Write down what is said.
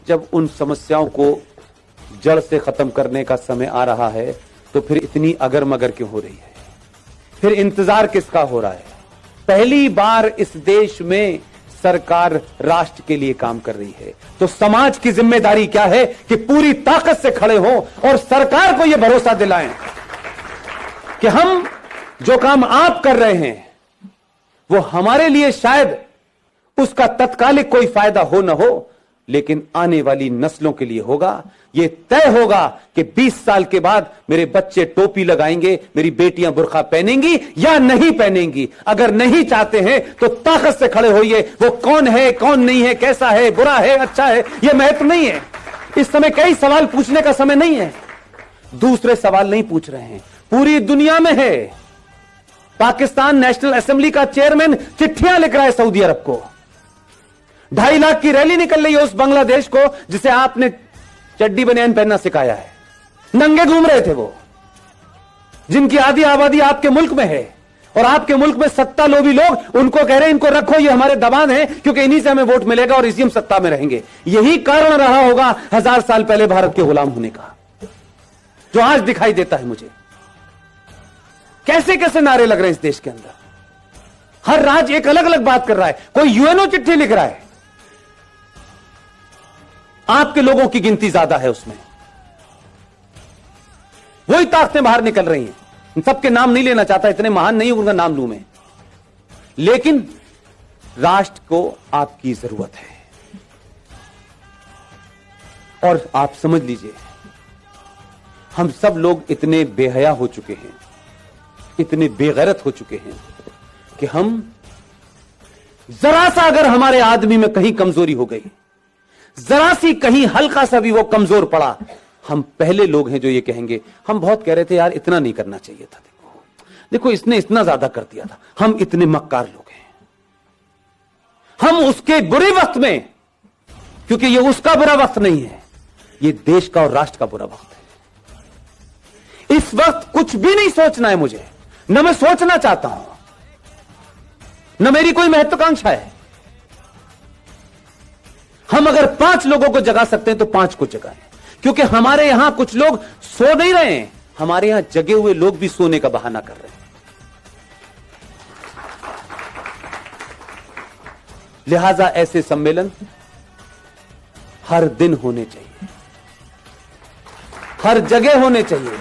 जब उन समस्याओं को जड़ से खत्म करने का समय आ रहा है तो फिर इतनी अगर मगर क्यों हो रही है? फिर इंतजार किसका हो रहा है? पहली बार इस देश में सरकार राष्ट्र के लिए काम कर रही है, तो समाज की जिम्मेदारी क्या है कि पूरी ताकत से खड़े हो और सरकार को यह भरोसा दिलाएं कि हम जो काम आप कर रहे हैं वो हमारे लिए शायद उसका तत्कालिक कोई फायदा हो ना हो, लेकिन आने वाली नस्लों के लिए होगा। यह तय होगा कि 20 साल के बाद मेरे बच्चे टोपी लगाएंगे, मेरी बेटियां बुर्का पहनेंगी या नहीं पहनेंगी। अगर नहीं चाहते हैं तो ताकत से खड़े होइए। वो कौन है, कौन नहीं है, कैसा है, बुरा है, अच्छा है, यह महत्व नहीं है। इस समय कई सवाल पूछने का समय नहीं है। दूसरे सवाल नहीं पूछ रहे हैं, पूरी दुनिया में है। पाकिस्तान नेशनल असेंबली का चेयरमैन चिट्ठियां लिख रहा है सऊदी अरब को। 2.5 लाख की रैली निकल रही है उस बांग्लादेश को जिसे आपने चड्डी बनियान पहनना सिखाया है। नंगे घूम रहे थे वो, जिनकी आधी आबादी आपके मुल्क में है, और आपके मुल्क में सत्ता लोभी लोग उनको कह रहे हैं इनको रखो, ये हमारे दबान है, क्योंकि इन्हीं से हमें वोट मिलेगा और इसी हम सत्ता में रहेंगे। यही कारण रहा होगा 1000 साल पहले भारत के गुलाम होने का, जो आज दिखाई देता है मुझे। कैसे कैसे नारे लग रहे हैं इस देश के अंदर। हर राज्य एक अलग अलग बात कर रहा है। कोई यूएनओ चिट्ठी लिख रहा है, आपके लोगों की गिनती ज्यादा है उसमें, वही ताकतें बाहर निकल रही हैं। इन सबके नाम नहीं लेना चाहता, इतने महान नहीं उनका नाम लूं मैं, लेकिन राष्ट्र को आपकी जरूरत है। और आप समझ लीजिए, हम सब लोग इतने बेहया हो चुके हैं, इतने बेगैरत हो चुके हैं कि हम जरा सा अगर हमारे आदमी में कहीं कमजोरी हो गई, जरा सी कहीं हल्का सा भी वो कमजोर पड़ा, हम पहले लोग हैं जो ये कहेंगे। हम बहुत कह रहे थे यार इतना नहीं करना चाहिए था, देखो इसने इतना ज्यादा कर दिया था, हम इतने मक्कार लोग हैं। हम उसके बुरे वक्त में, क्योंकि ये उसका बुरा वक्त नहीं है, ये देश का और राष्ट्र का बुरा वक्त है। इस वक्त कुछ भी नहीं सोचना है मुझे, न मैं सोचना चाहता हूं, न मेरी कोई महत्वाकांक्षा है। हम अगर 5 लोगों को जगा सकते हैं तो 5 को जगाएं, क्योंकि हमारे यहां कुछ लोग सो नहीं रहे हैं, हमारे यहां जगे हुए लोग भी सोने का बहाना कर रहे हैं। लिहाजा ऐसे सम्मेलन हर दिन होने चाहिए, हर जगह होने चाहिए।